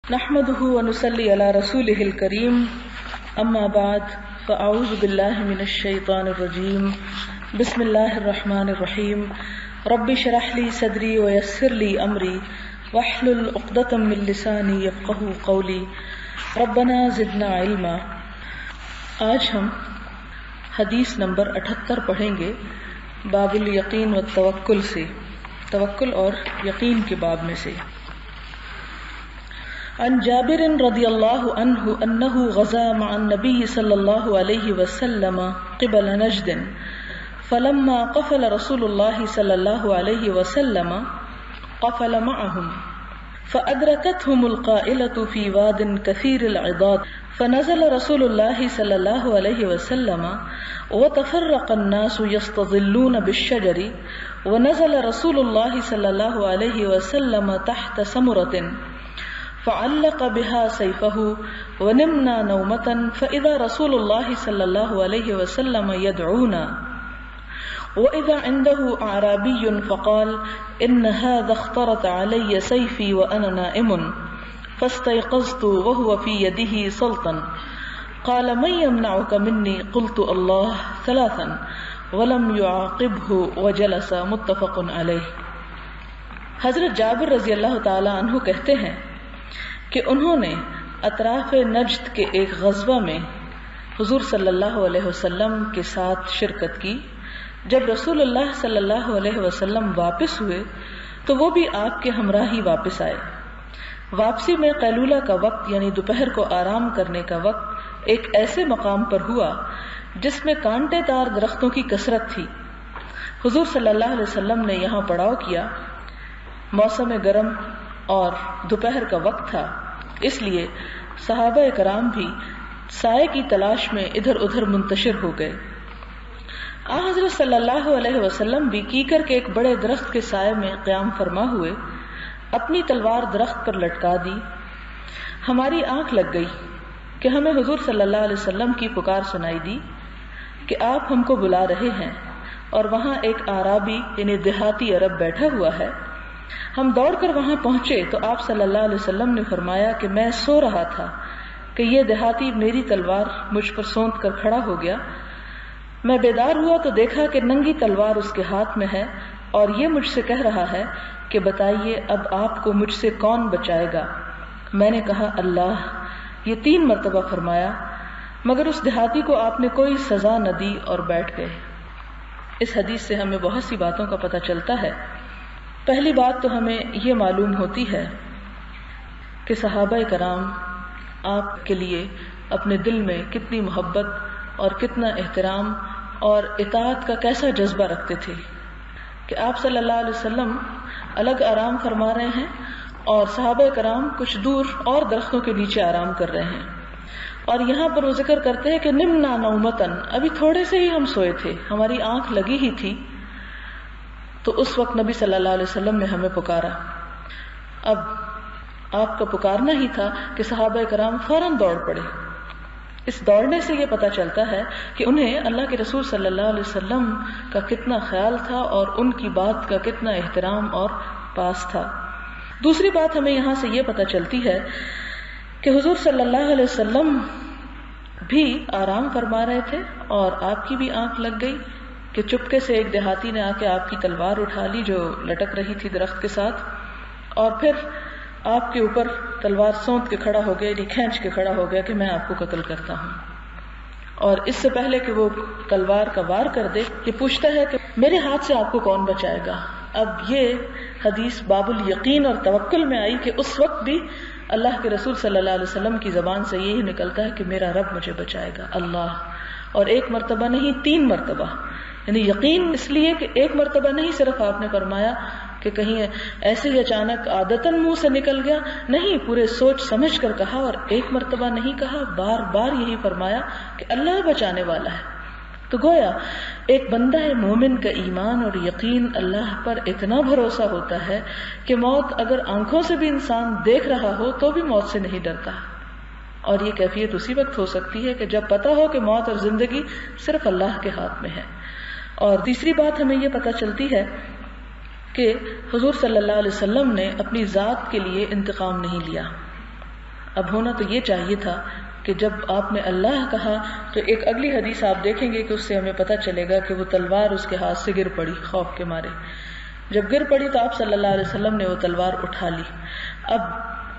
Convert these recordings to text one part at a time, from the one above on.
نحمده ونصلي على رسوله الكريم اما بعد فاعوذ بالله من الشيطان الرجيم بسم الله الرحمن الرحيم رب اشرح لي صدري ويسر لي امري واحلل عقدة من لساني يفقهوا قولي ربنا زدنا علما۔ آج ہم حدیث نمبر 78 پڑھیں گے باب الیقین والتوکل سے، توکل اور یقین کے باب میں سے۔ عن جابر رضی اللہ عنہ انہ غزا مع النبی صلی اللہ علیہ وسلم قبل نجد فلما قفل رسول اللہ صلی اللہ علیہ وسلم قفل معهم فأدركتهم القائلة في واد كثير العضاد فنزل رسول الله صلى الله عليه وسلم وتفرق الناس يستظلون بالشجر ونزل رسول الله صلى الله عليه وسلم تحت سمرة فعلق بها سيفه ونمنا نومة فإذا رسول الله صلى الله عليه وسلم يدعونا وإذا عنده أعرابي فقال إن هذا اخترت علي سيفي وأنا نائم فاستيقظت وهو في يده سلطا قال من يمنعك مني قلت الله ثلاثا ولم يعاقبه وجلس متفق عليه۔ حضرت جابر رضی اللہ تعالی عنہ کہتے ہیں کہ انہوں نے اطراف نجد کے ایک غزوہ میں حضور صلی اللہ علیہ وسلم کے ساتھ شرکت کی۔ جب رسول اللہ صلی اللہ علیہ وسلم واپس ہوئے تو وہ بھی آپ کے ہمراہ ہی واپس آئے۔ واپسی میں قیلولہ کا وقت یعنی دوپہر کو آرام کرنے کا وقت ایک ایسے مقام پر ہوا جس میں کانٹے دار درختوں کی کثرت تھی۔ حضور صلی اللہ علیہ وسلم نے یہاں پڑاؤ کیا۔ موسم گرم اور دوپہر کا وقت تھا، اس لیے صحابہ کرام بھی سائے کی تلاش میں ادھر ادھر منتشر ہو گئے۔ حضرت صلی اللہ علیہ وسلم بھی کیکر کے ایک بڑے درخت کے سائے میں قیام فرما ہوئے، اپنی تلوار درخت پر لٹکا دی۔ ہماری آنکھ لگ گئی کہ ہمیں حضور صلی اللہ علیہ وسلم کی پکار سنائی دی کہ آپ ہم کو بلا رہے ہیں، اور وہاں ایک اعرابی یعنی دیہاتی عرب بیٹھا ہوا ہے۔ ہم دوڑ کر وہاں پہنچے تو آپ صلی اللہ علیہ وسلم نے فرمایا کہ میں سو رہا تھا کہ یہ دیہاتی میری تلوار مجھ پر سونت کر کھڑا ہو گیا۔ میں بیدار ہوا تو دیکھا کہ ننگی تلوار اس کے ہاتھ میں ہے اور یہ مجھ سے کہہ رہا ہے کہ بتائیے اب آپ کو مجھ سے کون بچائے گا؟ میں نے کہا اللہ۔ یہ 3 مرتبہ فرمایا، مگر اس دیہاتی کو آپ نے کوئی سزا نہ دی اور بیٹھ گئے۔ اس حدیث سے ہمیں بہت سی باتوں کا پتہ چلتا ہے۔ پہلی بات تو ہمیں یہ معلوم ہوتی ہے کہ صحابہ کرام آپ کے لیے اپنے دل میں کتنی محبت اور کتنا احترام اور اطاعت کا کیسا جذبہ رکھتے تھے کہ آپ صلی اللہ علیہ وسلم الگ آرام فرما رہے ہیں اور صحابہ کرام کچھ دور اور درختوں کے نیچے آرام کر رہے ہیں۔ اور یہاں پر وہ ذکر کرتے ہیں کہ نمنا نومتن، ابھی تھوڑے سے ہی ہم سوئے تھے، ہماری آنکھ لگی ہی تھی، تو اس وقت نبی صلی اللہ علیہ وسلم نے ہمیں پکارا۔ اب آپ کا پکارنا ہی تھا کہ صحابہ کرام فوراً دوڑ پڑے۔ اس دوڑنے سے یہ پتہ چلتا ہے کہ انہیں اللہ کے رسول صلی اللہ علیہ وسلم کا کتنا خیال تھا اور ان کی بات کا کتنا احترام اور پاس تھا۔ دوسری بات ہمیں یہاں سے یہ پتہ چلتی ہے کہ حضور صلی اللہ علیہ وسلم بھی آرام فرما رہے تھے اور آپ کی بھی آنکھ لگ گئی کہ چپکے سے ایک دیہاتی نے آ کے آپ کی تلوار اٹھا لی جو لٹک رہی تھی درخت کے ساتھ، اور پھر آپ کے اوپر تلوار سونت کے کھڑا ہو گیا، یعنی کھینچ کے کھڑا ہو گیا کہ میں آپ کو قتل کرتا ہوں۔ اور اس سے پہلے کہ وہ تلوار کا وار کر دے، یہ پوچھتا ہے کہ میرے ہاتھ سے آپ کو کون بچائے گا؟ اب یہ حدیث باب الیقین اور توکل میں آئی کہ اس وقت بھی اللہ کے رسول صلی اللہ علیہ وسلم کی زبان سے یہی نکلتا ہے کہ میرا رب مجھے بچائے گا، اللہ۔ اور 1 مرتبہ نہیں، 3 مرتبہ، یعنی یقین اس لیے کہ 1 مرتبہ نہیں صرف آپ نے فرمایا کہ کہیں ایسے ہی اچانک عادتاً منہ سے نکل گیا، نہیں، پورے سوچ سمجھ کر کہا، اور 1 مرتبہ نہیں کہا، بار بار یہی فرمایا کہ اللہ بچانے والا ہے۔ تو گویا ایک بندہ مومن کا ایمان اور یقین اللہ پر اتنا بھروسہ ہوتا ہے کہ موت اگر آنکھوں سے بھی انسان دیکھ رہا ہو تو بھی موت سے نہیں ڈرتا۔ اور یہ کیفیت اسی وقت ہو سکتی ہے کہ جب پتہ ہو کہ موت اور زندگی صرف اللہ کے ہاتھ میں ہے۔ اور تیسری بات ہمیں یہ پتہ چلتی ہے کہ حضور صلی اللہ علیہ وسلم نے اپنی ذات کے لیے انتقام نہیں لیا، اب ہونا تو یہ چاہیے تھا کہ جب آپ نے اللہ کہا تو ایک اگلی حدیث آپ دیکھیں گے کہ اس سے ہمیں پتہ چلے گا کہ وہ تلوار اس کے ہاتھ سے گر پڑی خوف کے مارے. جب گر پڑی تو آپ صلی اللہ علیہ وسلم نے وہ تلوار اٹھا لی. اب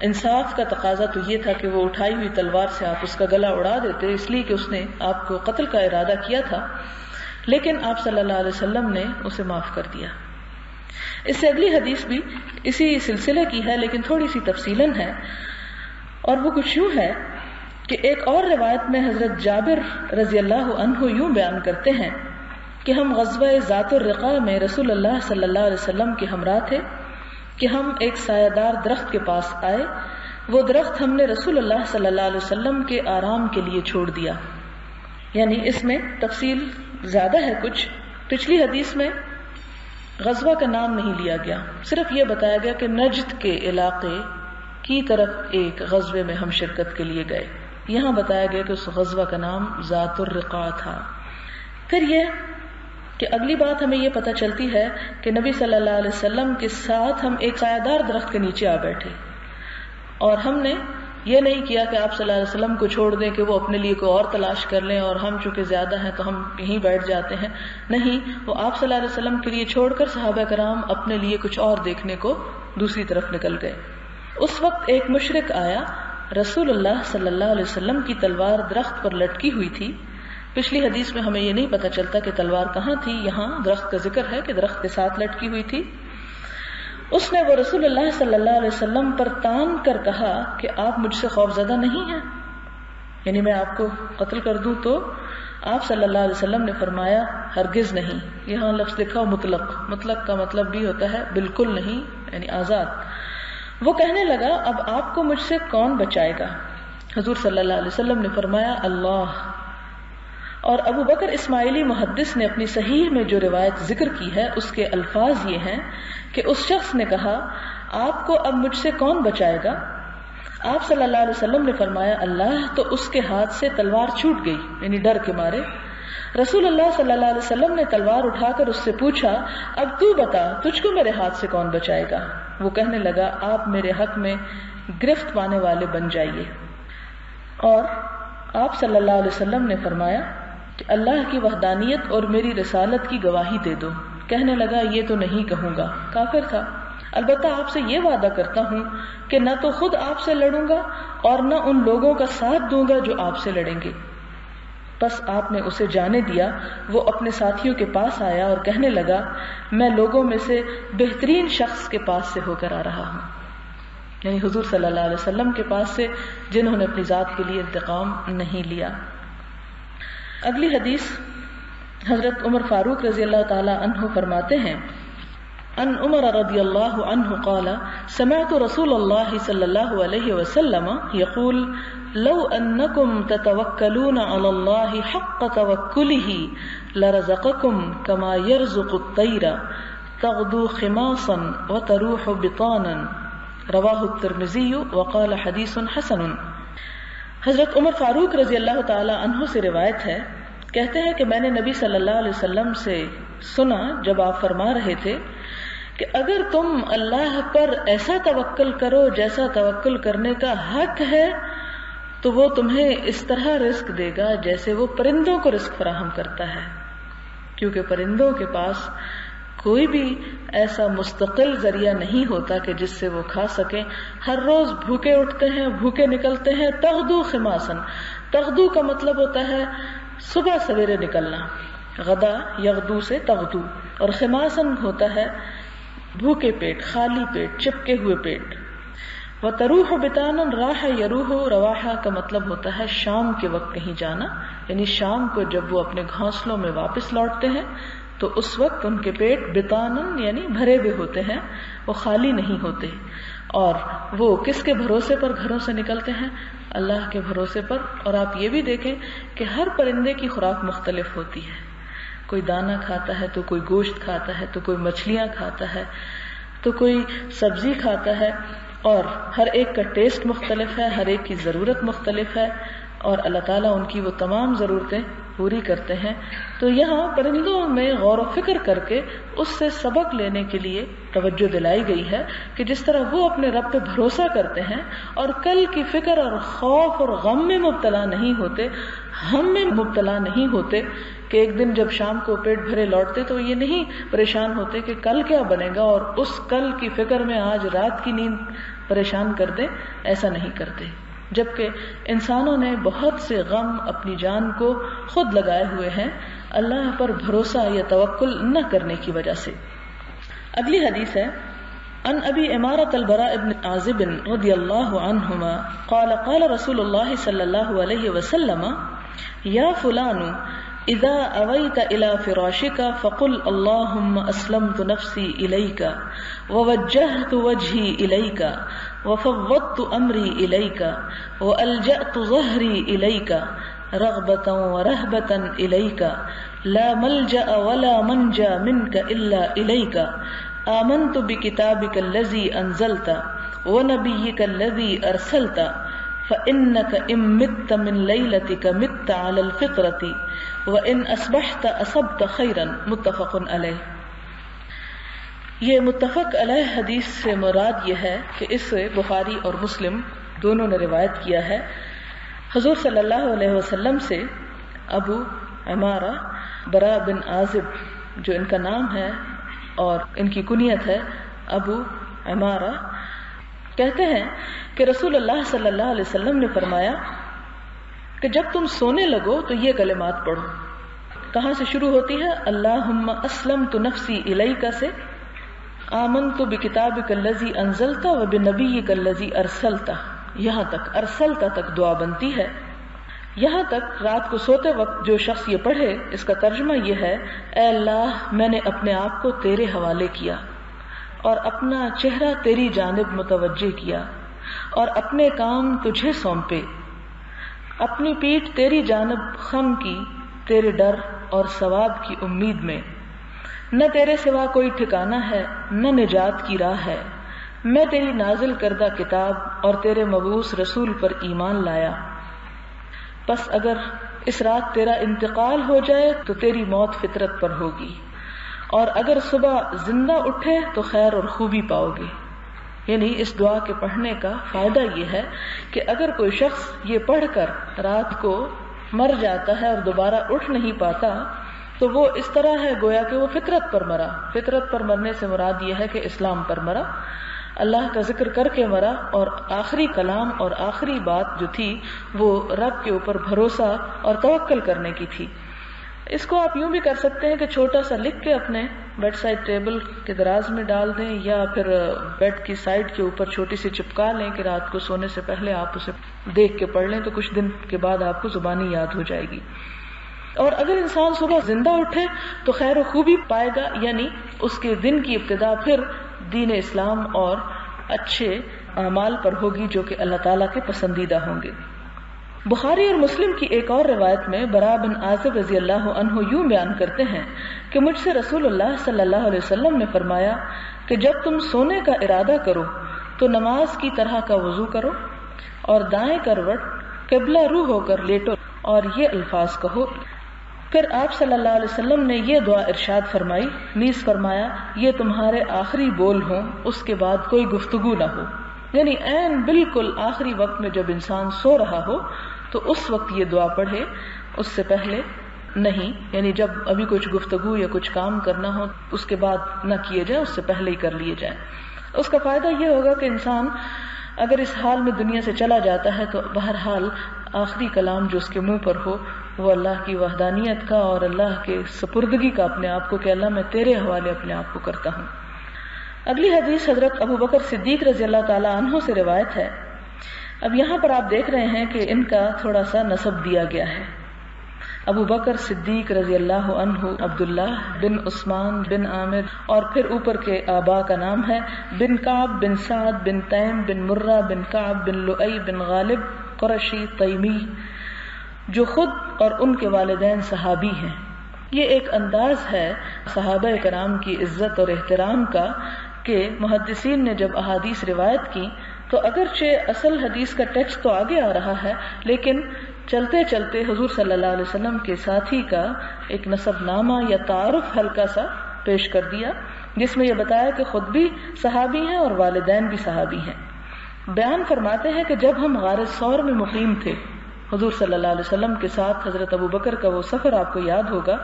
انصاف کا تقاضا تو یہ تھا کہ وہ اٹھائی ہوئی تلوار سے آپ اس کا گلا اڑا دیتے، اس لیے کہ اس نے آپ کو قتل کا ارادہ کیا تھا، لیکن آپ صلی اللہ علیہ وسلم نے اسے معاف کر دیا. اس سے اگلی حدیث بھی اسی سلسلے کی ہے لیکن تھوڑی سی تفصیلاً ہے، اور وہ کچھ یوں ہے کہ ایک اور روایت میں حضرت جابر رضی اللہ عنہ یوں بیان کرتے ہیں کہ ہم غزوہ ذات الرقاع میں رسول اللہ صلی اللہ علیہ وسلم کے ہمراہ تھے کہ ہم ایک سایہ دار درخت کے پاس آئے. وہ درخت ہم نے رسول اللہ صلی اللہ علیہ وسلم کے آرام کے لیے چھوڑ دیا. یعنی اس میں تفصیل زیادہ ہے کچھ. پچھلی حدیث میں غزوہ کا نام نہیں لیا گیا، صرف یہ بتایا گیا کہ نجد کے علاقے کی طرف ایک غزوے میں ہم شرکت کے لیے گئے. یہاں بتایا گیا کہ اس غزوہ کا نام ذات الرقاع تھا. پھر یہ کہ اگلی بات ہمیں یہ پتہ چلتی ہے کہ نبی صلی اللہ علیہ وسلم کے ساتھ ہم ایک سایہ دار درخت کے نیچے آ بیٹھے، اور ہم نے یہ نہیں کیا کہ آپ صلی اللہ علیہ وسلم کو چھوڑ دیں کہ وہ اپنے لیے کوئی اور تلاش کر لیں اور ہم چونکہ زیادہ ہیں تو ہم یہیں بیٹھ جاتے ہیں. نہیں، وہ آپ صلی اللہ علیہ وسلم کے لیے چھوڑ کر صحابہ کرام اپنے لیے کچھ اور دیکھنے کو دوسری طرف نکل گئے. اس وقت ایک مشرک آیا. رسول اللہ صلی اللہ علیہ وسلم کی تلوار درخت پر لٹکی ہوئی تھی. پچھلی حدیث میں ہمیں یہ نہیں پتہ چلتا کہ تلوار کہاں تھی، یہاں درخت کا ذکر ہے کہ درخت کے ساتھ لٹکی ہوئی تھی. اس نے وہ رسول اللہ صلی اللہ علیہ وسلم پر تان کر کہا کہ آپ مجھ سے خوف زدہ نہیں ہیں، یعنی میں آپ کو قتل کر دوں؟ تو آپ صلی اللہ علیہ وسلم نے فرمایا ہرگز نہیں. یہاں لفظ لکھا ہو مطلق. مطلق کا مطلب بھی ہوتا ہے بالکل نہیں، یعنی آزاد. وہ کہنے لگا اب آپ کو مجھ سے کون بچائے گا؟ حضور صلی اللہ علیہ وسلم نے فرمایا اللہ. اور ابو بکر اسماعیلی محدث نے اپنی صحیح میں جو روایت ذکر کی ہے اس کے الفاظ یہ ہیں کہ اس شخص نے کہا آپ کو اب مجھ سے کون بچائے گا؟ آپ صلی اللہ علیہ وسلم نے فرمایا اللہ. تو اس کے ہاتھ سے تلوار چھوٹ گئی، یعنی ڈر کے مارے. رسول اللہ صلی اللہ علیہ وسلم نے تلوار اٹھا کر اس سے پوچھا اب تو بتا تجھ کو میرے ہاتھ سے کون بچائے گا؟ وہ کہنے لگا آپ میرے حق میں گرفت پانے والے بن جائیے. اور آپ صلی اللہ علیہ وسلم نے فرمایا کہ اللہ کی وحدانیت اور میری رسالت کی گواہی دے دو. کہنے لگا یہ تو نہیں کہوں گا. کافر تھا. البتہ آپ سے یہ وعدہ کرتا ہوں کہ نہ تو خود آپ سے لڑوں گا اور نہ ان لوگوں کا ساتھ دوں گا جو آپ سے لڑیں گے. بس آپ نے اسے جانے دیا. وہ اپنے ساتھیوں کے پاس آیا اور کہنے لگا میں لوگوں میں سے بہترین شخص کے پاس سے ہو کر آ رہا ہوں، یعنی حضور صلی اللہ علیہ وسلم کے پاس سے جنہوں نے اپنی ذات کے لیے انتقام نہیں لیا. اگلی حدیث حضرت عمر فاروق رضی اللہ تعالی عنہ فرماتے ہیں ان عمر رضی اللہ عنہ قال سمعت رسول اللہ صلی اللہ علیہ وسلم يقول لو انکم تتوکلون علی اللہ حق توکلہ لرزقکم کما یرزق الطیر تغدو خماصا وتروح بطانا رواہ الترمذی وقال حدیث حسن. حضرت عمر فاروق رضی اللہ تعالی عنہ سے روایت ہے، کہتے ہیں کہ میں نے نبی صلی اللہ علیہ وسلم سے سنا جب آپ فرما رہے تھے کہ اگر تم اللہ پر ایسا توکل کرو جیسا توکل کرنے کا حق ہے تو وہ تمہیں اس طرح رزق دے گا جیسے وہ پرندوں کو رزق فراہم کرتا ہے، کیونکہ پرندوں کے پاس کوئی بھی ایسا مستقل ذریعہ نہیں ہوتا کہ جس سے وہ کھا سکیں. ہر روز بھوکے اٹھتے ہیں، بھوکے نکلتے ہیں. تغدو خماسن، تغدو کا مطلب ہوتا ہے صبح سویرے نکلنا، غدا یغدو سے تغدو، اور خماسن ہوتا ہے بھوکے پیٹ، خالی پیٹ، چپکے ہوئے پیٹ. وتروح بطانا، راح یروح، رواحہ کا مطلب ہوتا ہے شام کے وقت کہیں جانا، یعنی شام کو جب وہ اپنے گھونسلوں میں واپس لوٹتے ہیں تو اس وقت ان کے پیٹ بطانن یعنی بھرے ہوئے ہوتے ہیں، وہ خالی نہیں ہوتے. اور وہ کس کے بھروسے پر گھروں سے نکلتے ہیں؟ اللہ کے بھروسے پر. اور آپ یہ بھی دیکھیں کہ ہر پرندے کی خوراک مختلف ہوتی ہے. کوئی دانہ کھاتا ہے تو کوئی گوشت کھاتا ہے تو کوئی مچھلیاں کھاتا ہے تو کوئی سبزی کھاتا ہے، اور ہر ایک کا ٹیسٹ مختلف ہے، ہر ایک کی ضرورت مختلف ہے، اور اللہ تعالیٰ ان کی وہ تمام ضرورتیں پوری کرتے ہیں. تو یہاں پرندوں میں غور و فکر کر کے اس سے سبق لینے کے لیے توجہ دلائی گئی ہے کہ جس طرح وہ اپنے رب پہ بھروسہ کرتے ہیں اور کل کی فکر اور خوف اور غم میں مبتلا نہیں ہوتے، ہم میں مبتلا نہیں ہوتے کہ ایک دن جب شام کو پیٹ بھرے لوٹتے تو یہ نہیں پریشان ہوتے کہ کل کیا بنے گا اور اس کل کی فکر میں آج رات کی نیند پریشان کر دے. ایسا نہیں کرتے، جبکہ انسانوں نے بہت سے غم اپنی جان کو خود لگائے ہوئے ہیں اللہ پر بھروسہ یا توکل نہ کرنے کی وجہ سے. اگلی حدیث ہے عن ابی عمارۃ البراء بن عازب رضی اللہ عنہما قال قال رسول اللہ صلی اللہ علیہ وسلم یا فلان اذا اویت الى فراشك فقل اللهم اسلمت نفسی الیک ووجہت وجہی الیک وفوضت امری الیک والجأت ظہری الیک رغبۃ ورہبۃ الیک لا ملجأ ولا منجا منک الا الیک آمنت بکتابک الذی انزلت ونبیک الذی ارسلت فإنك إن مت من ليلتك مت على الفطرة وإن أصبحت أصبت خيرا. متفق علیہ. یہ متفق علیہ حدیث سے مراد یہ ہے کہ اس سے بخاری اور مسلم دونوں نے روایت کیا ہے حضور صلی اللہ علیہ وسلم سے. ابو عمارہ براء بن عازب جو ان کا نام ہے اور ان کی کنیت ہے ابو عمارہ، کہتے ہیں کہ رسول اللہ صلی اللہ علیہ وسلم نے فرمایا کہ جب تم سونے لگو تو یہ کلمات پڑھو. کہاں سے شروع ہوتی ہے؟ اللہم اسلمت نفسی الیک سے آمنت بکتابک الذی انزلت وبنبیک الذی ارسلت، یہاں تک ارسلت تک دعا بنتی ہے. یہاں تک رات کو سوتے وقت جو شخص یہ پڑھے اس کا ترجمہ یہ ہے اے اللہ میں نے اپنے آپ کو تیرے حوالے کیا اور اپنا چہرہ تیری جانب متوجہ کیا اور اپنے کام تجھے سونپے، اپنی پیٹھ تیری جانب خم کی تیرے ڈر اور ثواب کی امید میں. نہ تیرے سوا کوئی ٹھکانہ ہے نہ نجات کی راہ ہے. میں تیری نازل کردہ کتاب اور تیرے مبعوث رسول پر ایمان لایا. بس اگر اس رات تیرا انتقال ہو جائے تو تیری موت فطرت پر ہوگی اور اگر صبح زندہ اٹھے تو خیر اور خوبی پاؤ گے. یعنی اس دعا کے پڑھنے کا فائدہ یہ ہے کہ اگر کوئی شخص یہ پڑھ کر رات کو مر جاتا ہے اور دوبارہ اٹھ نہیں پاتا تو وہ اس طرح ہے گویا کہ وہ فطرت پر مرا. فطرت پر مرنے سے مراد یہ ہے کہ اسلام پر مرا، اللہ کا ذکر کر کے مرا اور آخری کلام اور آخری بات جو تھی وہ رب کے اوپر بھروسہ اور توکل کرنے کی تھی. اس کو آپ یوں بھی کر سکتے ہیں کہ چھوٹا سا لکھ کے اپنے بیڈ سائڈ ٹیبل کے دراز میں ڈال دیں یا پھر بیڈ کی سائڈ کے اوپر چھوٹی سی چپکا لیں کہ رات کو سونے سے پہلے آپ اسے دیکھ کے پڑھ لیں تو کچھ دن کے بعد آپ کو زبانی یاد ہو جائے گی. اور اگر انسان صبح زندہ اٹھے تو خیر و خوبی پائے گا، یعنی اس کے دن کی ابتدا پھر دین اسلام اور اچھے اعمال پر ہوگی جو کہ اللہ تعالیٰ کے پسندیدہ ہوں گے. بخاری اور مسلم کی ایک اور روایت میں براء بن عازب رضی اللہ عنہ یوں بیان کرتے ہیں کہ مجھ سے رسول اللہ صلی اللہ علیہ وسلم نے فرمایا کہ جب تم سونے کا ارادہ کرو تو نماز کی طرح کا وضو کرو اور دائیں کروٹ قبلہ رو ہو کر لیٹو اور یہ الفاظ کہو. پھر آپ صلی اللہ علیہ وسلم نے یہ دعا ارشاد فرمائی، نیز فرمایا یہ تمہارے آخری بول ہوں، اس کے بعد کوئی گفتگو نہ ہو. یعنی عین بالکل آخری وقت میں جب انسان سو رہا ہو تو اس وقت یہ دعا پڑھے، اس سے پہلے نہیں. یعنی جب ابھی کچھ گفتگو یا کچھ کام کرنا ہو اس کے بعد نہ کیے جائیں، اس سے پہلے ہی کر لیے جائیں. اس کا فائدہ یہ ہوگا کہ انسان اگر اس حال میں دنیا سے چلا جاتا ہے تو بہرحال آخری کلام جو اس کے منہ پر ہو وہ اللہ کی وحدانیت کا اور اللہ کے سپردگی کا اپنے آپ کو کہ اللہ میں تیرے حوالے اپنے آپ کو کرتا ہوں. اگلی حدیث حضرت ابو بکر صدیق رضی اللہ تعالی عنہ سے روایت ہے. اب یہاں پر آپ دیکھ رہے ہیں کہ ان کا تھوڑا سا نسب دیا گیا ہے. ابو بکر صدیق رضی اللہ عنہ عبداللہ بن عثمان بن عامر اور پھر اوپر کے آبا کا نام ہے بن کعب بن سعد بن تیم بن مرہ بن کعب بن لؤی بن غالب قرشی تیمی، جو خود اور ان کے والدین صحابی ہیں. یہ ایک انداز ہے صحابہ کرام کی عزت اور احترام کا کہ محدثین نے جب احادیث روایت کی تو اگرچہ اصل حدیث کا ٹیکسٹ تو آگے آ رہا ہے لیکن چلتے چلتے حضور صلی اللہ علیہ وسلم کے ساتھی کا ایک نسب نامہ یا تعارف ہلکا سا پیش کر دیا، جس میں یہ بتایا کہ خود بھی صحابی ہیں اور والدین بھی صحابی ہیں۔ بیان فرماتے ہیں کہ جب ہم غار ثور میں مقیم تھے حضور صلی اللہ علیہ وسلم کے ساتھ، حضرت ابو بکر کا وہ سفر آپ کو یاد ہوگا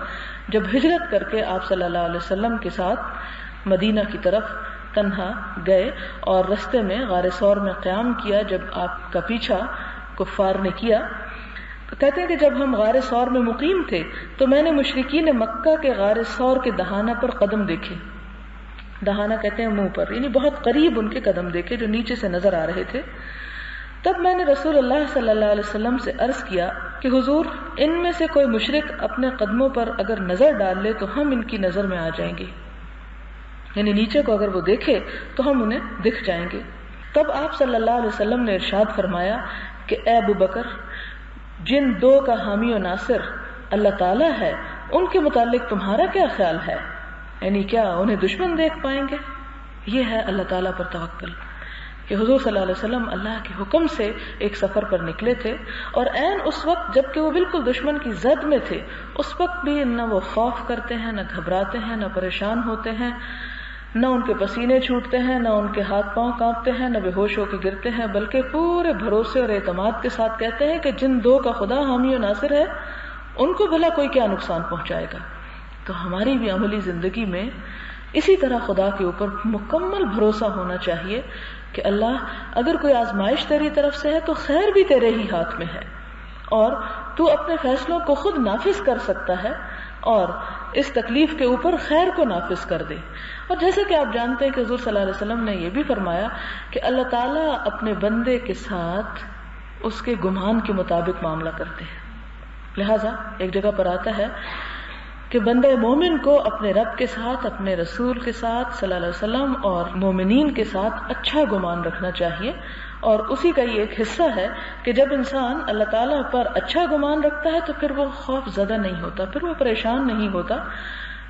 جب ہجرت کر کے آپ صلی اللہ علیہ وسلم کے ساتھ مدینہ کی طرف تنہا گئے اور رستے میں غار ثور میں قیام کیا جب آپ کا پیچھا کفار نے کیا۔ تو کہتے ہیں کہ جب ہم غار ثور میں مقیم تھے تو میں نے مشرکین مکہ کے غار ثور کے دہانہ پر قدم دیکھے، دہانہ کہتے ہیں منہ پر، یعنی بہت قریب ان کے قدم دیکھے جو نیچے سے نظر آ رہے تھے۔ تب میں نے رسول اللہ صلی اللہ علیہ وسلم سے عرض کیا کہ حضور ان میں سے کوئی مشرک اپنے قدموں پر اگر نظر ڈال لے تو ہم ان کی نظر میں آ جائیں گے، یعنی نیچے کو اگر وہ دیکھے تو ہم انہیں دکھ جائیں گے۔ تب آپ صلی اللہ علیہ وسلم نے ارشاد فرمایا کہ اے ابو بکر، جن دو کا حامی و ناصر اللہ تعالیٰ ہے ان کے متعلق تمہارا کیا خیال ہے؟ یعنی کیا انہیں دشمن دیکھ پائیں گے؟ یہ ہے اللہ تعالیٰ پر توکل کہ حضور صلی اللہ علیہ وسلم اللہ کے حکم سے ایک سفر پر نکلے تھے اور عین اس وقت جب کہ وہ بالکل دشمن کی زد میں تھے، اس وقت بھی نہ وہ خوف کرتے ہیں، نہ گھبراتے ہیں، نہ پریشان ہوتے ہیں، نہ ان کے پسینے چھوٹتے ہیں، نہ ان کے ہاتھ پاؤں کانپتے ہیں، نہ بے ہوش ہو کے گرتے ہیں، بلکہ پورے بھروسے اور اعتماد کے ساتھ کہتے ہیں کہ جن دو کا خدا حامی و ناصر ہے ان کو بھلا کوئی کیا نقصان پہنچائے گا۔ تو ہماری بھی عملی زندگی میں اسی طرح خدا کے اوپر مکمل بھروسہ ہونا چاہیے کہ اللہ اگر کوئی آزمائش تیری طرف سے ہے تو خیر بھی تیرے ہی ہاتھ میں ہے اور تو اپنے فیصلوں کو خود نافذ کر سکتا ہے اور اس تکلیف کے اوپر خیر کو نافذ کر دے۔ اور جیسا کہ آپ جانتے ہیں کہ حضور صلی اللہ علیہ وسلم نے یہ بھی فرمایا کہ اللہ تعالیٰ اپنے بندے کے ساتھ اس کے گمان کے مطابق معاملہ کرتے ہیں، لہذا ایک جگہ پر آتا ہے کہ بندہ مومن کو اپنے رب کے ساتھ، اپنے رسول کے ساتھ صلی اللہ علیہ وسلم اور مومنین کے ساتھ اچھا گمان رکھنا چاہیے، اور اسی کا یہ ایک حصہ ہے کہ جب انسان اللہ تعالیٰ پر اچھا گمان رکھتا ہے تو پھر وہ خوف زدہ نہیں ہوتا، پھر وہ پریشان نہیں ہوتا،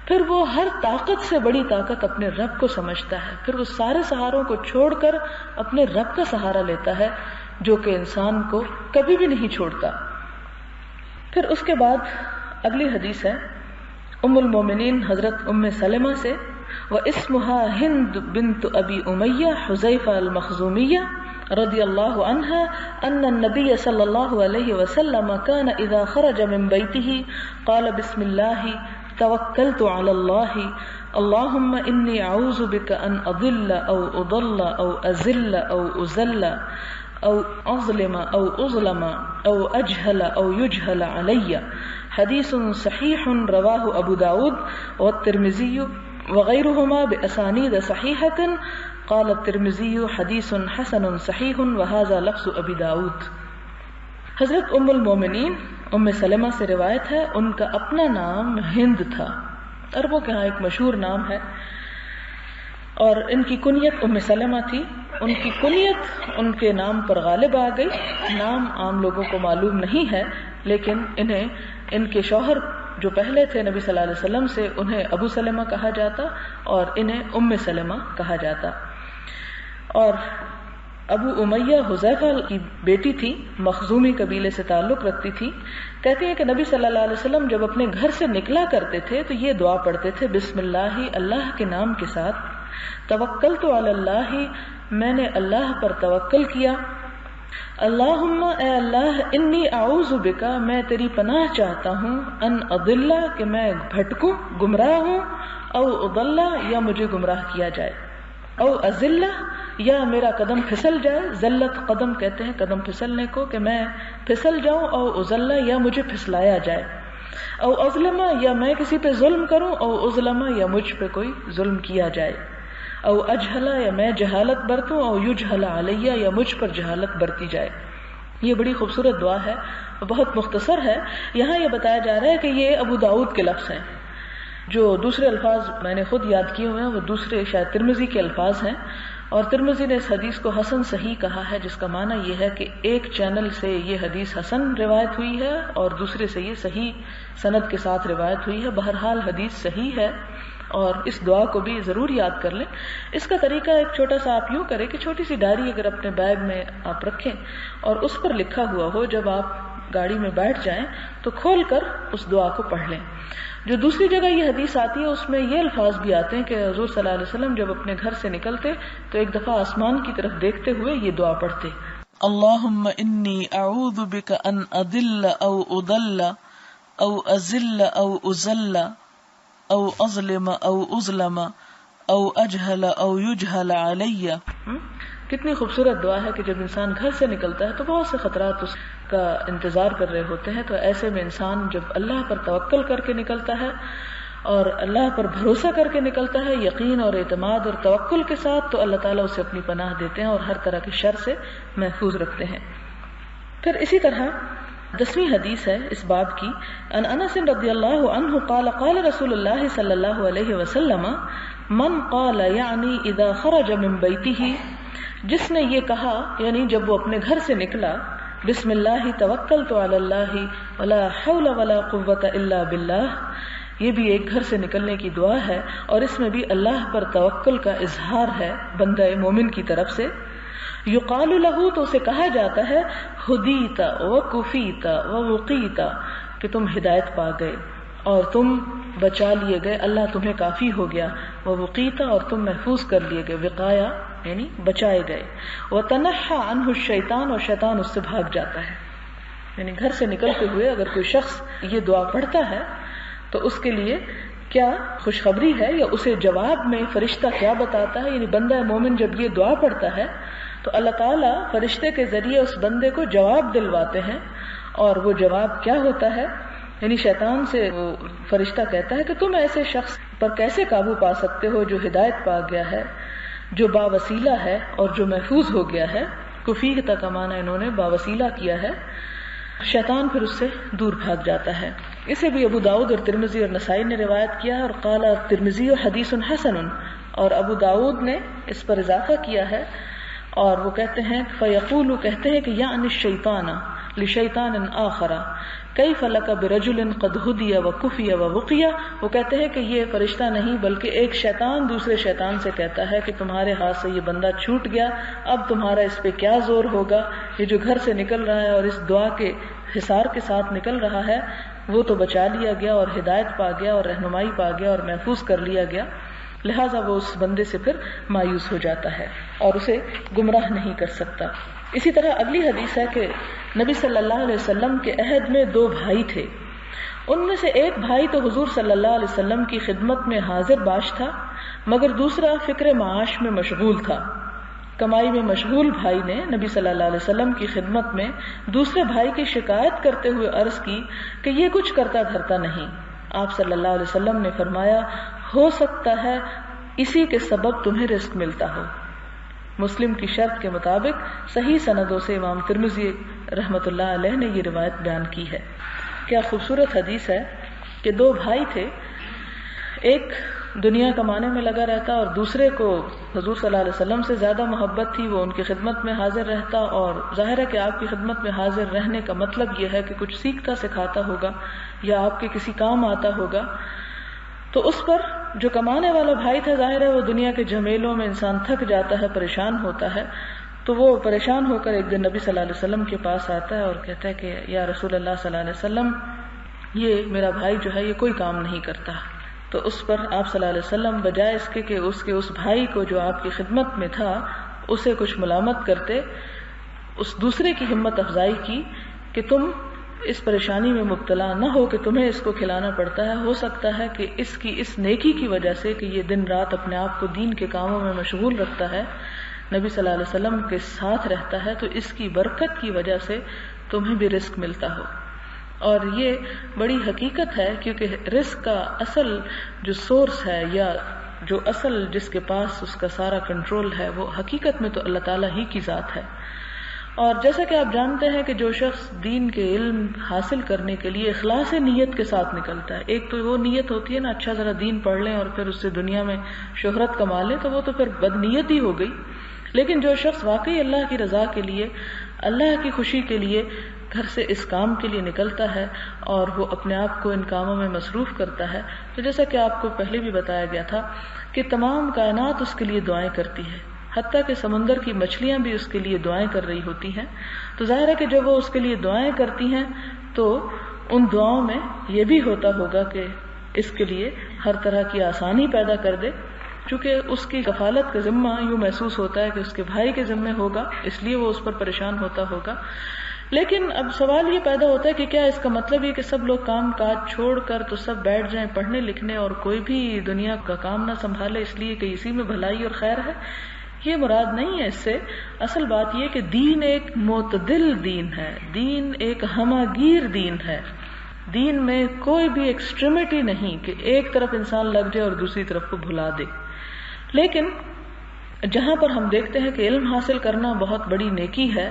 پھر وہ ہر طاقت سے بڑی طاقت اپنے رب کو سمجھتا ہے، پھر وہ سارے سہاروں کو چھوڑ کر اپنے رب کا سہارا لیتا ہے جو کہ انسان کو کبھی بھی نہیں چھوڑتا۔ پھر اس کے بعد اگلی حدیث ہے ام المومنین حضرت ام سلمہ سے، واسمها ہند بنت ابی امیہ حذیفہ المخزومیہ رضی اللہ عنہ ان النبی صلی اللہ علیہ وسلم كان اذا خرج من بیتہ قال بسم اللہ توکلت علی اللہ اللہم انی اعوذ بک ان اضل او اضل او ازل او ازل او اظلم او اظلم او اجہل او یجہل علی۔ حدیث صحیح رواہ ابو داود والترمذی وغیرہما باسانید صحیحۃ قال الترمذی حدیث حسن صحیح وہذا لفظ ابی داود۔ حضرت ام المومنین ام سلمہ سے روایت ہے، ان کا اپنا نام ہند تھا، عربوں کے ہاں ایک مشہور نام ہے، اور ان کی کنیت ام سلمہ تھی۔ ان کی کنیت ان کے نام پر غالب آ گئی، نام عام لوگوں کو معلوم نہیں ہے، لیکن انہیں ان کے شوہر جو پہلے تھے نبی صلی اللہ علیہ وسلم سے، انہیں ابو سلمہ کہا جاتا اور انہیں ام سلمہ کہا جاتا۔ اور ابو امیہ حذیفہ کی بیٹی تھی، مخزومی قبیلے سے تعلق رکھتی تھی۔ کہتی ہیں کہ نبی صلی اللہ علیہ وسلم جب اپنے گھر سے نکلا کرتے تھے تو یہ دعا پڑھتے تھے، بسم اللہ، اللہ کے نام کے ساتھ، توکلت علی اللہ، میں نے اللہ پر توکل کیا، اللہم، اے اللہ، انی اعوذ بکا، میں تیری پناہ چاہتا ہوں، ان اضل، کہ میں بھٹکوں، گمراہ ہوں، او اضل، یا مجھے گمراہ کیا جائے، او ازل، یا میرا قدم پھسل جائے، ذلت قدم کہتے ہیں قدم پھسلنے کو، کہ میں پھسل جاؤں، او ازل، یا مجھے پھسلایا جائے، او اظلم، یا میں کسی پہ ظلم کروں، او اظلم، یا مجھ پہ کوئی ظلم کیا جائے، او اجہل، یا میں جہالت برتوں، او یجہل علیہ، یا مجھ پر جہالت برتی جائے۔ یہ بڑی خوبصورت دعا ہے، بہت مختصر ہے۔ یہاں یہ بتایا جا رہا ہے کہ یہ ابو داؤد کے لفظ ہیں، جو دوسرے الفاظ میں نے خود یاد کیے ہوئے ہیں وہ دوسرے شاید ترمذی کے الفاظ ہیں، اور ترمذی نے اس حدیث کو حسن صحیح کہا ہے، جس کا معنی یہ ہے کہ ایک چینل سے یہ حدیث حسن روایت ہوئی ہے اور دوسرے سے یہ صحیح سند کے ساتھ روایت ہوئی ہے۔ بہرحال حدیث صحیح ہے، اور اس دعا کو بھی ضرور یاد کر لیں۔ اس کا طریقہ ایک چھوٹا سا آپ یوں کریں کہ چھوٹی سی ڈائری اگر اپنے بیگ میں آپ رکھیں اور اس پر لکھا ہوا ہو، جب آپ گاڑی میں بیٹھ جائیں تو کھول کر اس دعا کو پڑھ لیں. جو دوسری جگہ یہ حدیث آتی ہے اس میں یہ الفاظ بھی آتے ہیں کہ حضور صلی اللہ علیہ وسلم جب اپنے گھر سے نکلتے تو ایک دفعہ آسمان کی طرف دیکھتے ہوئے یہ دعا پڑھتے: اللہم انی اعوذ بک ان اضل او اضل او ازل او ازل او اظلم او اظلم او اجہل او یجہل علی. کتنی خوبصورت دعا ہے کہ جب انسان گھر سے نکلتا ہے تو بہت سے خطرات اس کا انتظار کر رہے ہوتے ہیں، تو ایسے میں انسان جب اللہ پر توکل کر کے نکلتا ہے اور اللہ پر بھروسہ کر کے نکلتا ہے، یقین اور اعتماد اور توکل کے ساتھ، تو اللہ تعالیٰ اسے اپنی پناہ دیتے ہیں اور ہر طرح کے شر سے محفوظ رکھتے ہیں. پھر اسی طرح 10ویں حدیث ہے اس باب کی. ان انس رضی اللہ عنہ قال قال رسول اللہ صلی اللہ علیہ وسلم من قال یعنی اذا خرج من بیتہ، جس نے یہ کہا یعنی جب وہ اپنے گھر سے نکلا، بسم اللہ توکلت علی اللہ ولا حول ولا قوۃ الا باللہ. یہ بھی ایک گھر سے نکلنے کی دعا ہے اور اس میں بھی اللہ پر توکل کا اظہار ہے بندہ مومن کی طرف سے. یقال لہ، تو اسے کہا جاتا ہے ہدیت وکفیت ووقیت، کہ تم ہدایت پا گئے اور تم بچا لیے گئے، اللہ تمہیں کافی ہو گیا. ووقیت، اور تم محفوظ کر لیے گئے، وقایا یعنی بچائے گئے. وتنحى عنہ الشیطان، اور شیطان اس سے بھاگ جاتا ہے. یعنی گھر سے نکلتے ہوئے اگر کوئی شخص یہ دعا پڑھتا ہے تو اس کے لیے کیا خوشخبری ہے، یا اسے جواب میں فرشتہ کیا بتاتا ہے. یعنی بندہ مومن جب یہ دعا پڑھتا ہے تو اللہ تعالیٰ فرشتے کے ذریعے اس بندے کو جواب دلواتے ہیں. اور وہ جواب کیا ہوتا ہے؟ یعنی شیطان سے وہ فرشتہ کہتا ہے کہ تم ایسے شخص پر کیسے قابو پا سکتے ہو جو ہدایت پا گیا ہے، جو باوسیلہ ہے اور جو محفوظ ہو گیا ہے. کفیہ تک معنی انہوں نے باوسیلہ کیا ہے. شیطان پھر اس سے دور بھاگ جاتا ہے. اسے بھی ابو داؤد اور ترمذی اور نسائی نے روایت کیا ہے. اور قال ترمذی حدیث حسن، اور ابو داؤد نے اس پر اضافہ کیا ہے اور وہ کہتے ہیں فیقول، کہتے ہیں کہ یعنی الشیطان لشیطان آخر کیف لک برجل قد ہدی وکفی ووقی. وہ کہتے ہیں کہ یہ فرشتہ نہیں بلکہ ایک شیطان دوسرے شیطان سے کہتا ہے کہ تمہارے ہاتھ سے یہ بندہ چھوٹ گیا، اب تمہارا اس پہ کیا زور ہوگا. یہ جو گھر سے نکل رہا ہے اور اس دعا کے حصار کے ساتھ نکل رہا ہے وہ تو بچا لیا گیا اور ہدایت پا گیا اور رہنمائی پا گیا اور محفوظ کر لیا گیا. لہٰذا وہ اس بندے سے پھر مایوس ہو جاتا ہے اور اسے گمراہ نہیں کر سکتا. اسی طرح اگلی حدیث ہے کہ نبی صلی اللہ علیہ وسلم کے عہد میں 2 بھائی تھے. ان میں سے ایک بھائی تو حضور صلی اللہ علیہ وسلم کی خدمت میں حاضر باش تھا، مگر دوسرا فکر معاش میں مشغول تھا. کمائی میں مشغول بھائی نے نبی صلی اللہ علیہ وسلم کی خدمت میں دوسرے بھائی کی شکایت کرتے ہوئے عرض کی کہ یہ کچھ کرتا دھرتا نہیں. آپ صلی اللہ علیہ وسلم نے فرمایا ہو سکتا ہے اسی کے سبب تمہیں رزق ملتا ہو. مسلم کی شرط کے مطابق صحیح سندوں سے امام ترمذی رحمۃ اللہ علیہ نے یہ روایت بیان کی ہے. کیا خوبصورت حدیث ہے کہ 2 بھائی تھے، ایک دنیا کمانے میں لگا رہتا اور دوسرے کو حضور صلی اللہ علیہ وسلم سے زیادہ محبت تھی، وہ ان کی خدمت میں حاضر رہتا. اور ظاہر ہے کہ آپ کی خدمت میں حاضر رہنے کا مطلب یہ ہے کہ کچھ سیکھتا سکھاتا ہوگا یا آپ کے کسی کام آتا ہوگا. تو اس پر جو کمانے والا بھائی تھا، ظاہر ہے وہ دنیا کے جھمیلوں میں انسان تھک جاتا ہے، پریشان ہوتا ہے. تو وہ پریشان ہو کر ایک دن نبی صلی اللہ علیہ وسلم کے پاس آتا ہے اور کہتا ہے کہ یا رسول اللہ صلی اللہ علیہ وسلم، یہ میرا بھائی جو ہے یہ کوئی کام نہیں کرتا. تو اس پر آپ صلی اللہ علیہ وسلم بجائے اس کے کہ اس بھائی کو جو آپ کی خدمت میں تھا اسے کچھ ملامت کرتے، اس دوسرے کی ہمت افزائی کی کہ تم اس پریشانی میں مبتلا نہ ہو کہ تمہیں اس کو کھلانا پڑتا ہے. ہو سکتا ہے کہ اس کی اس نیکی کی وجہ سے کہ یہ دن رات اپنے آپ کو دین کے کاموں میں مشغول رکھتا ہے، نبی صلی اللہ علیہ وسلم کے ساتھ رہتا ہے، تو اس کی برکت کی وجہ سے تمہیں بھی رزق ملتا ہو. اور یہ بڑی حقیقت ہے کیونکہ رزق کا اصل جو سورس ہے یا جو اصل جس کے پاس اس کا سارا کنٹرول ہے وہ حقیقت میں تو اللہ تعالیٰ ہی کی ذات ہے. اور جیسا کہ آپ جانتے ہیں کہ جو شخص دین کے علم حاصل کرنے کے لیے اخلاص نیت کے ساتھ نکلتا ہے، ایک تو وہ نیت ہوتی ہے نا اچھا ذرا دین پڑھ لیں اور پھر اس سے دنیا میں شہرت کما لیں، تو وہ تو پھر بد نیت ہی ہو گئی. لیکن جو شخص واقعی اللہ کی رضا کے لیے، اللہ کی خوشی کے لیے گھر سے اس کام کے لیے نکلتا ہے اور وہ اپنے آپ کو ان کاموں میں مصروف کرتا ہے، تو جیسا کہ آپ کو پہلے بھی بتایا گیا تھا کہ تمام کائنات اس کے لیے دعائیں کرتی ہے. حتیٰ کہ سمندر کی مچھلیاں بھی اس کے لیے دعائیں کر رہی ہوتی ہیں. تو ظاہر ہے کہ جب وہ اس کے لیے دعائیں کرتی ہیں تو ان دعاؤں میں یہ بھی ہوتا ہوگا کہ اس کے لیے ہر طرح کی آسانی پیدا کر دے، چونکہ اس کی کفالت کا ذمہ یوں محسوس ہوتا ہے کہ اس کے بھائی کے ذمہ ہوگا، اس لیے وہ اس پر پریشان ہوتا ہوگا. لیکن اب سوال یہ پیدا ہوتا ہے کہ کیا اس کا مطلب یہ کہ سب لوگ کام کاج چھوڑ کر تو سب بیٹھ جائیں پڑھنے لکھنے اور کوئی بھی دنیا کا کام نہ سنبھالے اس لیے کہ اسی میں بھلائی اور خیر ہے؟ یہ مراد نہیں ہے اس سے. اصل بات یہ کہ دین ایک معتدل دین ہے، دین ایک ہماگیر دین ہے. دین میں کوئی بھی ایکسٹریمٹی نہیں کہ ایک طرف انسان لگ جائے اور دوسری طرف کو بھلا دے. لیکن جہاں پر ہم دیکھتے ہیں کہ علم حاصل کرنا بہت بڑی نیکی ہے،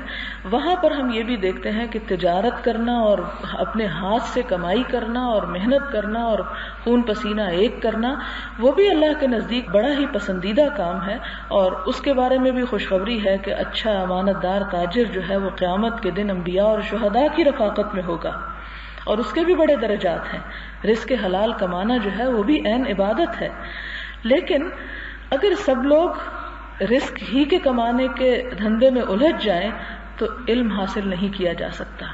وہاں پر ہم یہ بھی دیکھتے ہیں کہ تجارت کرنا اور اپنے ہاتھ سے کمائی کرنا اور محنت کرنا اور خون پسینہ ایک کرنا وہ بھی اللہ کے نزدیک بڑا ہی پسندیدہ کام ہے. اور اس کے بارے میں بھی خوشخبری ہے کہ اچھا امانت دار تاجر جو ہے وہ قیامت کے دن انبیاء اور شہداء کی رفاقت میں ہوگا، اور اس کے بھی بڑے درجات ہیں. رزق حلال کمانا جو ہے وہ بھی عین عبادت ہے. لیکن اگر سب لوگ رزق ہی کے کمانے کے دھندے میں الجھ جائیں تو علم حاصل نہیں کیا جا سکتا،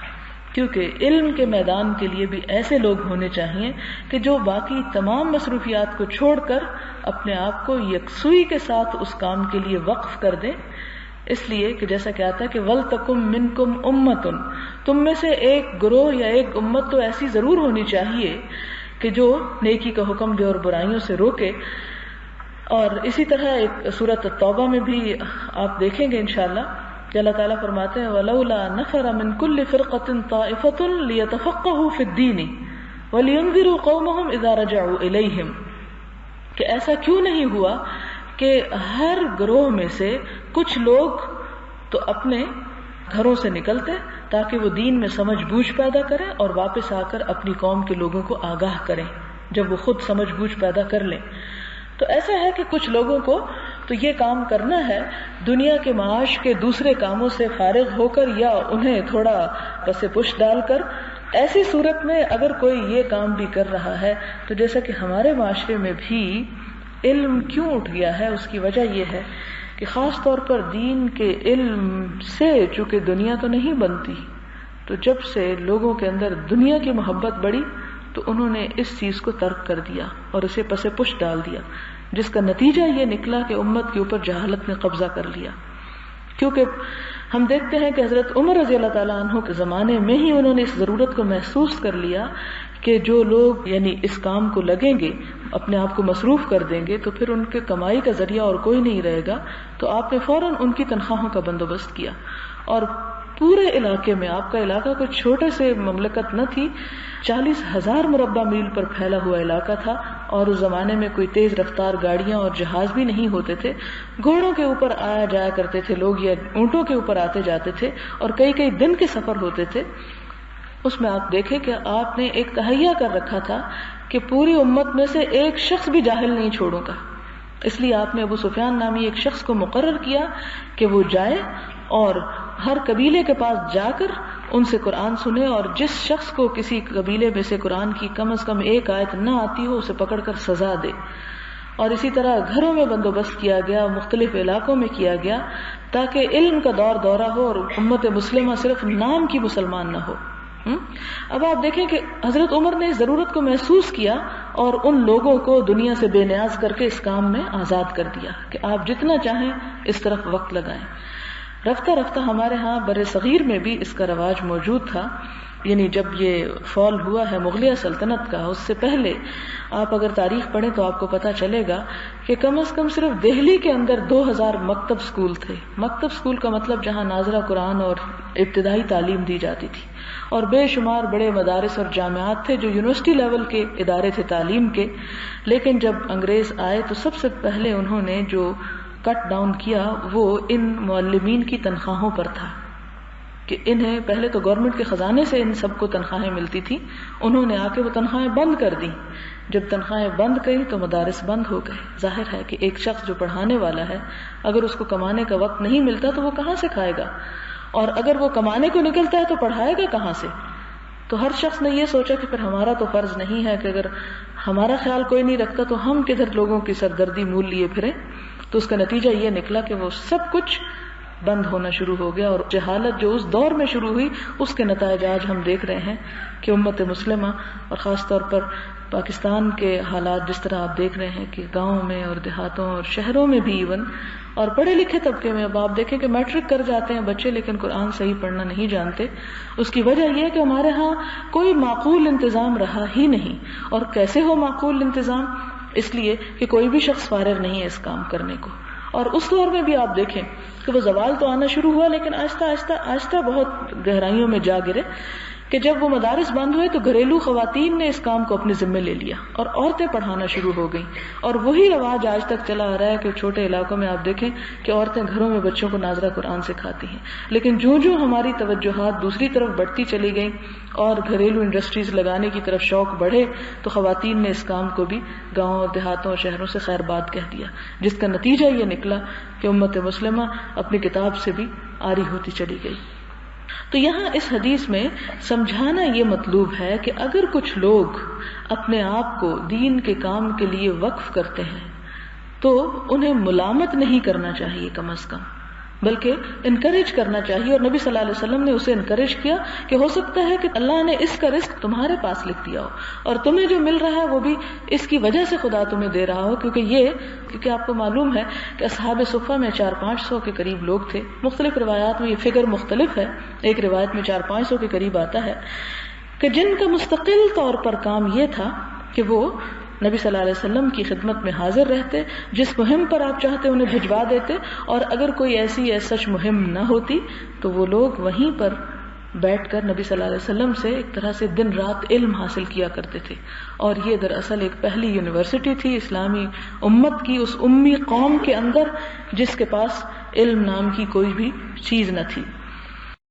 کیونکہ علم کے میدان کے لیے بھی ایسے لوگ ہونے چاہیے کہ جو باقی تمام مصروفیات کو چھوڑ کر اپنے آپ کو یکسوئی کے ساتھ اس کام کے لیے وقف کر دیں. اس لیے کہ جیسا کہ آتا ہے کہ وَلْتَكُمْ مِنْكُمْ أُمَّةٌ، تم میں سے ایک گروہ یا ایک امت تو ایسی ضرور ہونی چاہیے کہ جو نیکی کا حکم دے اور برائیوں سے روکے. اور اسی طرح ایک سورۃ التوبہ میں بھی آپ دیکھیں گے انشاءاللہ کہ اللہ تعالیٰ فرماتے ہیں وَلَوْلَا نَفَرَ مِنْ كُلِّ فِرْقَةٍ طَائِفَةٌ لِيَتَفَقَّهُوا فِي الدِّينِ وَلِيُنذِرُوا قَوْمَهُمْ إِذَا رَجَعُوا إِلَيْهِمْ، کہ ایسا کیوں نہیں ہوا کہ ہر گروہ میں سے کچھ لوگ تو اپنے گھروں سے نکلتے تاکہ وہ دین میں سمجھ بوجھ پیدا کریں اور واپس آ کر اپنی قوم کے لوگوں کو آگاہ کریں جب وہ خود سمجھ بوجھ پیدا کر لیں. تو ایسا ہے کہ کچھ لوگوں کو تو یہ کام کرنا ہے دنیا کے معاش کے دوسرے کاموں سے فارغ ہو کر یا انہیں تھوڑا پس پش ڈال کر. ایسی صورت میں اگر کوئی یہ کام بھی کر رہا ہے تو جیسا کہ ہمارے معاشرے میں بھی علم کیوں اٹھ گیا ہے، اس کی وجہ یہ ہے کہ خاص طور پر دین کے علم سے چونکہ دنیا تو نہیں بنتی، تو جب سے لوگوں کے اندر دنیا کی محبت بڑھی تو انہوں نے اس چیز کو ترک کر دیا اور اسے پس پش ڈال دیا، جس کا نتیجہ یہ نکلا کہ امت کے اوپر جہالت نے قبضہ کر لیا. کیونکہ ہم دیکھتے ہیں کہ حضرت عمر رضی اللہ تعالیٰ عنہ کے زمانے میں ہی انہوں نے اس ضرورت کو محسوس کر لیا کہ جو لوگ یعنی اس کام کو لگیں گے، اپنے آپ کو مصروف کر دیں گے، تو پھر ان کے کمائی کا ذریعہ اور کوئی نہیں رہے گا. تو آپ نے فوراً ان کی تنخواہوں کا بندوبست کیا اور پورے علاقے میں، آپ کا علاقہ کوئی چھوٹے سے مملکت نہ تھی، 40,000 مربع میل پر پھیلا ہوا علاقہ تھا، اور اس زمانے میں کوئی تیز رفتار گاڑیاں اور جہاز بھی نہیں ہوتے تھے. گھوڑوں کے اوپر آیا جایا کرتے تھے لوگ یا اونٹوں کے اوپر آتے جاتے تھے، اور کئی کئی دن کے سفر ہوتے تھے. اس میں آپ دیکھیں کہ آپ نے ایک تہیہ کر رکھا تھا کہ پوری امت میں سے ایک شخص بھی جاہل نہیں چھوڑوں گا. اس لیے آپ نے ابو سفیان نامی ایک شخص کو مقرر کیا کہ وہ جائے اور ہر قبیلے کے پاس جا کر ان سے قرآن سنے، اور جس شخص کو کسی قبیلے میں سے قرآن کی کم از کم ایک آیت نہ آتی ہو اسے پکڑ کر سزا دے. اور اسی طرح گھروں میں بندوبست کیا گیا، مختلف علاقوں میں کیا گیا، تاکہ علم کا دور دورہ ہو اور امت مسلمہ صرف نام کی مسلمان نہ ہو. اب آپ دیکھیں کہ حضرت عمر نے اس ضرورت کو محسوس کیا اور ان لوگوں کو دنیا سے بے نیاز کر کے اس کام میں آزاد کر دیا کہ آپ جتنا چاہیں اس طرف وقت لگائیں. رفتہ رفتہ ہمارے ہاں بر صغیر میں بھی اس کا رواج موجود تھا. یعنی جب یہ فال ہوا ہے مغلیہ سلطنت کا، اس سے پہلے آپ اگر تاریخ پڑھیں تو آپ کو پتہ چلے گا کہ کم از کم صرف دہلی کے اندر 2000 مکتب اسکول تھے. مکتب اسکول کا مطلب جہاں ناظرہ قرآن اور ابتدائی تعلیم دی جاتی تھی، اور بے شمار بڑے مدارس اور جامعات تھے جو یونیورسٹی لیول کے ادارے تھے تعلیم کے. لیکن جب انگریز آئے تو سب سے پہلے انہوں نے جو کٹ ڈاؤن کیا وہ ان معلمین کی تنخواہوں پر تھا کہ انہیں پہلے تو گورنمنٹ کے خزانے سے ان سب کو تنخواہیں ملتی تھی، انہوں نے آ کے وہ تنخواہیں بند کر دیں. جب تنخواہیں بند کری تو مدارس بند ہو گئے. ظاہر ہے کہ ایک شخص جو پڑھانے والا ہے اگر اس کو کمانے کا وقت نہیں ملتا تو وہ کہاں سے کھائے گا، اور اگر وہ کمانے کو نکلتا ہے تو پڑھائے گا کہاں سے. تو ہر شخص نے یہ سوچا کہ پھر ہمارا تو فرض نہیں ہے کہ اگر ہمارا خیال کوئی نہیں رکھتا تو ہم کدھر لوگوں کی سردردی مول لیے پھریں. تو اس کا نتیجہ یہ نکلا کہ وہ سب کچھ بند ہونا شروع ہو گیا، اور جہالت جو اس دور میں شروع ہوئی اس کے نتائج آج ہم دیکھ رہے ہیں کہ امت مسلمہ اور خاص طور پر پاکستان کے حالات جس طرح آپ دیکھ رہے ہیں کہ گاؤں میں اور دیہاتوں اور شہروں میں بھی ایون، اور پڑھے لکھے طبقے میں اب آپ دیکھیں کہ میٹرک کر جاتے ہیں بچے لیکن قرآن صحیح پڑھنا نہیں جانتے. اس کی وجہ یہ ہے کہ ہمارے ہاں کوئی معقول انتظام رہا ہی نہیں. اور کیسے ہو معقول انتظام؟ اس لیے کہ کوئی بھی شخص فارغ نہیں ہے اس کام کرنے کو. اور اس دور میں بھی آپ دیکھیں کہ وہ زوال تو آنا شروع ہوا لیکن آہستہ آہستہ آہستہ بہت گہرائیوں میں جا گرے کہ جب وہ مدارس بند ہوئے تو گھریلو خواتین نے اس کام کو اپنے ذمے لے لیا اور عورتیں پڑھانا شروع ہو گئیں. اور وہی رواج آج تک چلا آ رہا ہے کہ چھوٹے علاقوں میں آپ دیکھیں کہ عورتیں گھروں میں بچوں کو ناظرہ قرآن سکھاتی ہیں. لیکن جو ہماری توجہات دوسری طرف بڑھتی چلی گئیں اور گھریلو انڈسٹریز لگانے کی طرف شوق بڑھے تو خواتین نے اس کام کو بھی گاؤں اور دیہاتوں اور شہروں سے خیر بات کہہ دیا، جس کا نتیجہ یہ نکلا کہ امت مسلمہ اپنی کتاب سے بھی عاری ہوتی چلی گئی. تو یہاں اس حدیث میں سمجھانا یہ مطلوب ہے کہ اگر کچھ لوگ اپنے آپ کو دین کے کام کے لیے وقف کرتے ہیں تو انہیں ملامت نہیں کرنا چاہیے کم از کم، بلکہ انکریج کرنا چاہیے. اور نبی صلی اللہ علیہ وسلم نے اسے انکریج کیا کہ ہو سکتا ہے کہ اللہ نے اس کا رزق تمہارے پاس لکھ دیا ہو اور تمہیں جو مل رہا ہے وہ بھی اس کی وجہ سے خدا تمہیں دے رہا ہو. کیونکہ آپ کو معلوم ہے کہ اصحاب صفہ میں 400-500 کے قریب لوگ تھے. مختلف روایات میں یہ فگر مختلف ہے، ایک روایت میں 400-500 کے قریب آتا ہے کہ جن کا مستقل طور پر کام یہ تھا کہ وہ نبی صلی اللہ علیہ وسلم کی خدمت میں حاضر رہتے، جس مہم پر آپ چاہتے انہیں بھجوا دیتے، اور اگر کوئی ایسی سچ مہم نہ ہوتی تو وہ لوگ وہیں پر بیٹھ کر نبی صلی اللہ علیہ وسلم سے ایک طرح سے دن رات علم حاصل کیا کرتے تھے. اور یہ دراصل ایک پہلی یونیورسٹی تھی اسلامی امت کی، اس امی قوم کے اندر جس کے پاس علم نام کی کوئی بھی چیز نہ تھی.